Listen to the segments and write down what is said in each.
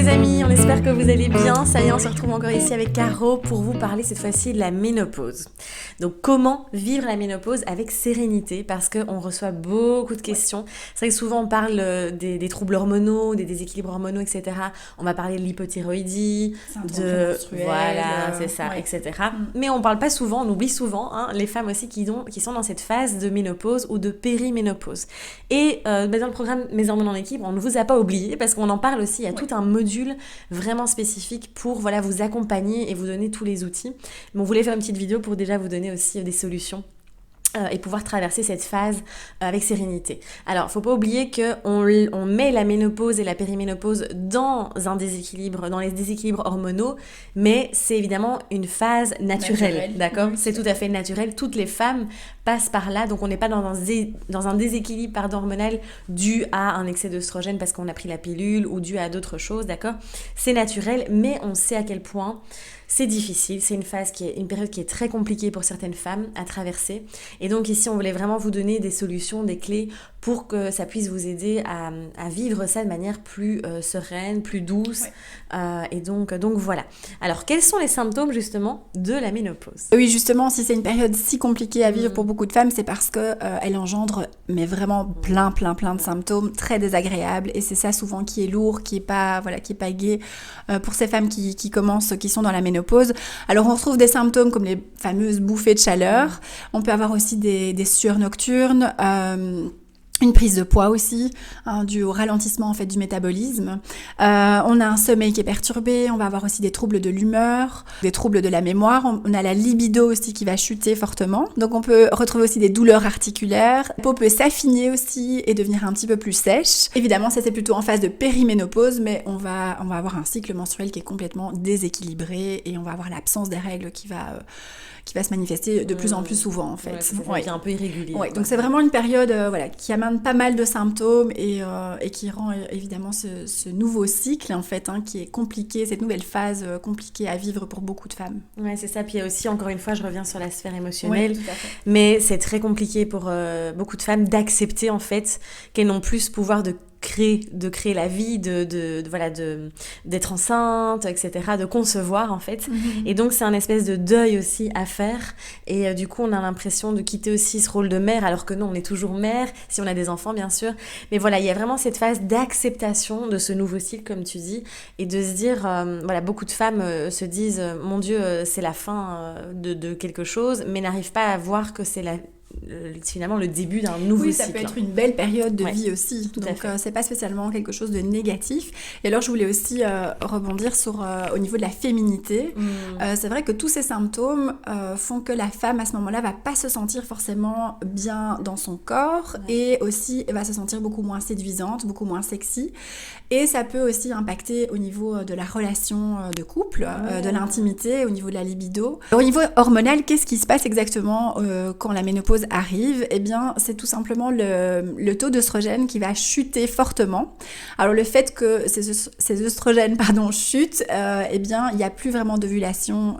les amis, on espère que vous allez bien. Ça y est, on se retrouve encore ici avec Caro pour vous parler cette fois-ci de la ménopause. Donc comment vivre la ménopause avec sérénité, parce qu'on reçoit beaucoup de questions. C'est vrai que souvent on parle des troubles hormonaux, des déséquilibres hormonaux, etc. On va parler de l'hypothyroïdie, voilà, c'est ça, etc. Mais on parle pas souvent, on oublie souvent les femmes aussi qui sont dans cette phase de ménopause ou de périménopause. Et dans le programme Mes hormones en équilibre, on ne vous a pas oublié parce qu'on en parle aussi. Il y a tout un module vraiment spécifique pour vous accompagner et vous donner tous les outils. Mais on voulait faire une petite vidéo pour déjà vous donner aussi des solutions et pouvoir traverser cette phase avec sérénité. Alors, faut pas oublier qu'on met la ménopause et la périménopause dans les déséquilibres hormonaux, mais c'est évidemment une phase naturelle. D'accord ? Oui. C'est tout à fait naturel. Toutes les femmes passent par là, donc on n'est pas dans un déséquilibre hormonal dû à un excès d'œstrogène parce qu'on a pris la pilule ou dû à d'autres choses, d'accord ? C'est naturel, mais on sait à quel point c'est difficile, c'est une période qui est très compliquée pour certaines femmes à traverser. Et donc ici, on voulait vraiment vous donner des solutions, des clés pour que ça puisse vous aider à vivre ça de manière plus sereine, plus douce. Ouais. Et donc voilà. Alors, quels sont les symptômes justement de la ménopause ? Oui, justement, si c'est une période si compliquée à vivre pour beaucoup de femmes, c'est parce qu'elle engendre mais vraiment plein de symptômes très désagréables. Et c'est ça souvent qui est lourd, qui est pas gai pour ces femmes qui sont dans la ménopause. Alors, on retrouve des symptômes comme les fameuses bouffées de chaleur. On peut avoir aussi des sueurs nocturnes, une prise de poids aussi, dû au ralentissement en fait du métabolisme. On a un sommeil qui est perturbé, on va avoir aussi des troubles de l'humeur, des troubles de la mémoire, on a la libido aussi qui va chuter fortement. Donc on peut retrouver aussi des douleurs articulaires, la peau peut s'affiner aussi et devenir un petit peu plus sèche. Évidemment, ça c'est plutôt en phase de périménopause, mais on va avoir un cycle menstruel qui est complètement déséquilibré et on va avoir l'absence des règles qui va se manifester de plus en plus souvent en fait. C'est un peu irrégulier. Ouais, donc c'est vraiment une période qui amène pas mal de symptômes et qui rend évidemment ce nouveau cycle en fait qui est compliqué, cette nouvelle phase compliquée à vivre pour beaucoup de femmes. Ouais, c'est ça. Puis il y a aussi, encore une fois, je reviens sur la sphère émotionnelle, mais c'est très compliqué pour beaucoup de femmes d'accepter en fait qu'elles n'ont plus ce pouvoir de créer la vie, d'être enceinte, etc., de concevoir en fait. Et donc c'est un espèce de deuil aussi à faire. Et du coup on a l'impression de quitter aussi ce rôle de mère, alors que non, on est toujours mère, si on a des enfants bien sûr. Mais voilà, il y a vraiment cette phase d'acceptation de ce nouveau cycle, comme tu dis, et de se dire, beaucoup de femmes se disent, mon Dieu, c'est la fin de quelque chose, mais n'arrivent pas à voir que c'est finalement le début d'un nouveau cycle. Oui, ça peut être une belle période de vie aussi. Donc c'est pas spécialement quelque chose de négatif. Et alors je voulais aussi rebondir sur au niveau de la féminité. C'est vrai que tous ces symptômes font que la femme à ce moment-là va pas se sentir forcément bien dans son corps et aussi va se sentir beaucoup moins séduisante, beaucoup moins sexy. Et ça peut aussi impacter au niveau de la relation de couple, de l'intimité, au niveau de la libido. Au niveau hormonal, qu'est-ce qui se passe exactement quand la ménopause arrive? Eh bien, c'est tout simplement le taux d'œstrogène qui va chuter fortement. Alors, le fait que ces œstrogènes chutent, eh bien, il n'y a plus vraiment d'ovulation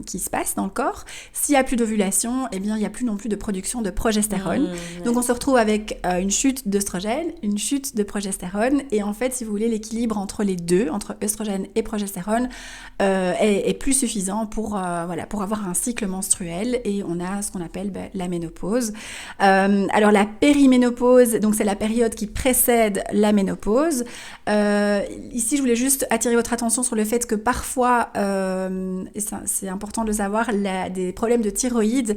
qui se passe dans le corps. S'il n'y a plus d'ovulation, eh bien, il n'y a plus non plus de production de progestérone. Donc, on se retrouve avec une chute d'œstrogène, une chute de progestérone. Et en fait, si vous voulez, l'équilibre entre les deux, entre œstrogène et progestérone, est plus suffisant pour avoir un cycle menstruel. Et on a ce qu'on appelle la ménopause. Alors la périménopause, donc c'est la période qui précède la ménopause. Ici, je voulais juste attirer votre attention sur le fait que parfois, et c'est important de le savoir, des problèmes de thyroïde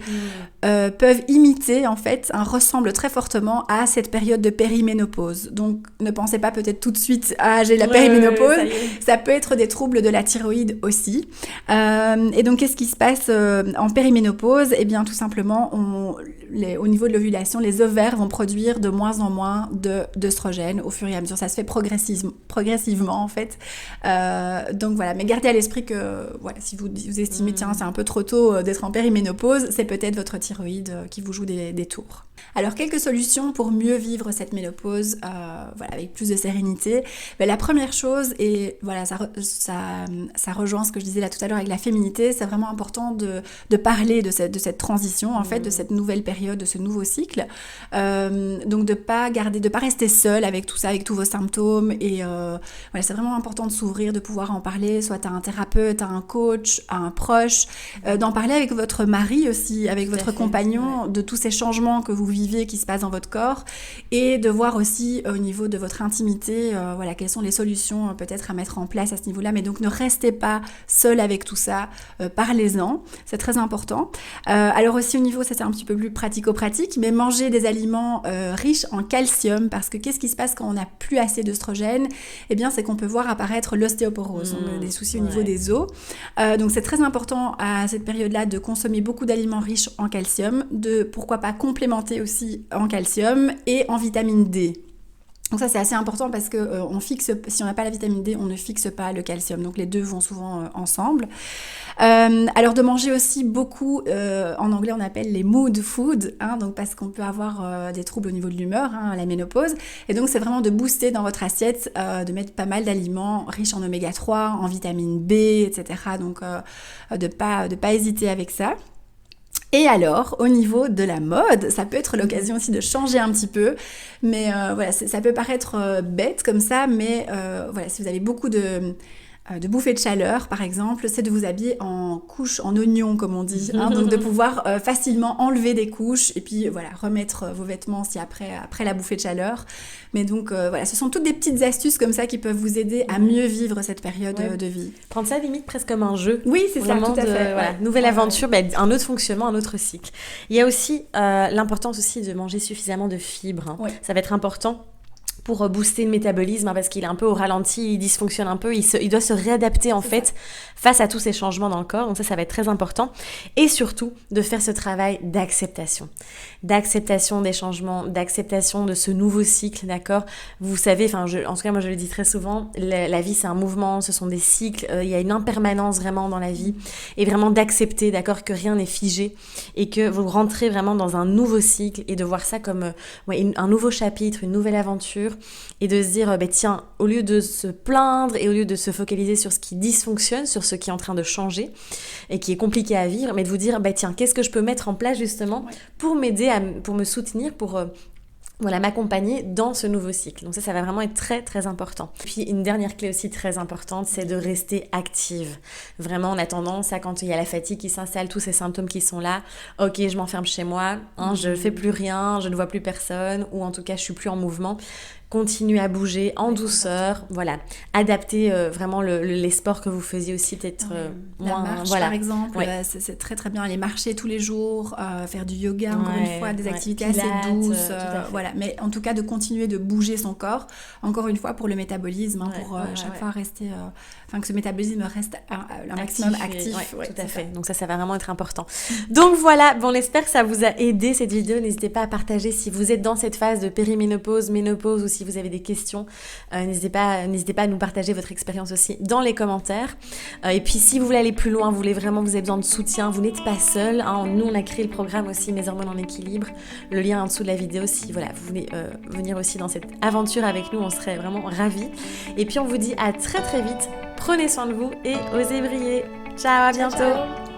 peuvent imiter, en fait, ressemblent très fortement à cette période de périménopause. Donc, ne pensez pas peut-être tout de suite, j'ai la périménopause. Ça peut être des troubles de la thyroïde aussi. Et donc, qu'est-ce qui se passe en périménopause ? Eh bien, tout simplement, au niveau de l'ovulation, les ovaires vont produire de moins en moins d'œstrogène au fur et à mesure. Ça se fait progressivement en fait. Donc voilà, mais gardez à l'esprit que si vous estimez tiens, c'est un peu trop tôt d'être en périménopause, c'est peut-être votre thyroïde qui vous joue des tours. Alors, quelques solutions pour mieux vivre cette ménopause avec plus de sérénité. Mais la première chose, et voilà, ça rejoint ce que je disais là tout à l'heure avec la féminité, c'est vraiment important de parler de cette transition, en fait, de cette nouvelle période, de ce nouveau cycle. Donc de pas rester seul avec tout ça, avec tous vos symptômes. Et voilà, c'est vraiment important de s'ouvrir, de pouvoir en parler, soit à un thérapeute, à un coach, à un proche, d'en parler avec votre mari aussi, avec votre compagnon, de tous ces changements que vous vivez, qui se passent dans votre corps, et de voir aussi au niveau de votre intimité, voilà, quelles sont les solutions peut-être à mettre en place à ce niveau-là. Mais donc ne restez pas seul avec tout ça, parlez-en, c'est très important. Alors aussi au niveau, ça c'est un petit peu plus pratico-pratique, mais manger des aliments riches en calcium, parce que qu'est-ce qui se passe quand on n'a plus assez d'œstrogène? Eh bien, c'est qu'on peut voir apparaître l'ostéoporose, on a des soucis au niveau des os. Donc c'est très important à cette période-là de consommer beaucoup d'aliments riches en calcium, de pourquoi pas complémenter aussi en calcium et en vitamine D. Donc ça c'est assez important parce que si on n'a pas la vitamine D, on ne fixe pas le calcium. Donc les deux vont souvent ensemble. Alors de manger aussi beaucoup, en anglais on appelle les mood food, donc parce qu'on peut avoir des troubles au niveau de l'humeur, à la ménopause. Et donc c'est vraiment de booster dans votre assiette, de mettre pas mal d'aliments riches en oméga 3, en vitamine B, etc. Donc de pas hésiter avec ça. Et alors, au niveau de la mode, ça peut être l'occasion aussi de changer un petit peu, mais voilà, ça peut paraître bête comme ça, mais voilà, si vous avez beaucoup de bouffées de chaleur, par exemple, c'est de vous habiller en couches, en oignon, comme on dit, donc de pouvoir facilement enlever des couches et puis voilà, remettre vos vêtements si après la bouffée de chaleur. Mais donc voilà, ce sont toutes des petites astuces comme ça qui peuvent vous aider à mieux vivre cette période de vie. Prendre ça limite presque comme un jeu. Oui, c'est ça, tout à fait. Voilà, nouvelle aventure, un autre fonctionnement, un autre cycle. Il y a aussi l'importance aussi de manger suffisamment de fibres. Ça va être important pour booster le métabolisme, parce qu'il est un peu au ralenti, il dysfonctionne un peu, il doit se réadapter en fait face à tous ces changements dans le corps, donc ça va être très important. Et surtout, de faire ce travail d'acceptation des changements, d'acceptation de ce nouveau cycle, d'accord? Vous savez, en tout cas moi je le dis très souvent, la vie c'est un mouvement, ce sont des cycles, il y a une impermanence vraiment dans la vie, et vraiment d'accepter, d'accord, que rien n'est figé, et que vous rentrez vraiment dans un nouveau cycle, et de voir ça comme un nouveau chapitre, une nouvelle aventure, et de se dire, tiens, au lieu de se plaindre et au lieu de se focaliser sur ce qui dysfonctionne, sur ce qui est en train de changer et qui est compliqué à vivre, mais de vous dire, tiens, qu'est-ce que je peux mettre en place justement pour m'aider, pour me soutenir, pour m'accompagner dans ce nouveau cycle. Donc ça va vraiment être très très important. Puis une dernière clé aussi très importante, c'est de rester active. Vraiment, on a tendance à, quand il y a la fatigue qui s'installe, tous ces symptômes qui sont là, ok, je m'enferme chez moi, je fais plus rien, je ne vois plus personne, ou en tout cas je suis plus en mouvement. Continuez à bouger en douceur, voilà. Adaptez vraiment les sports que vous faisiez aussi, peut-être moins. La marche, par exemple, c'est très très bien. Aller marcher tous les jours, faire du yoga, encore une fois, des activités assez douces. Voilà. Mais en tout cas, de continuer de bouger son corps, encore une fois, pour le métabolisme, pour chaque fois rester... que ce métabolisme reste un maximum actif. Tout à fait. Donc ça va vraiment être important. Donc voilà, on espère que ça vous a aidé cette vidéo. N'hésitez pas à partager si vous êtes dans cette phase de périménopause, ménopause, ou si vous avez des questions. N'hésitez pas à nous partager votre expérience aussi dans les commentaires. Et puis si vous voulez aller plus loin, vous avez besoin de soutien, vous n'êtes pas seul. Nous, on a créé le programme aussi Mes hormones en équilibre. Le lien en dessous de la vidéo. Si vous voulez venir aussi dans cette aventure avec nous, on serait vraiment ravis. Et puis on vous dit à très très vite. Prenez soin de vous et osez briller. Ciao, à bientôt. Ciao.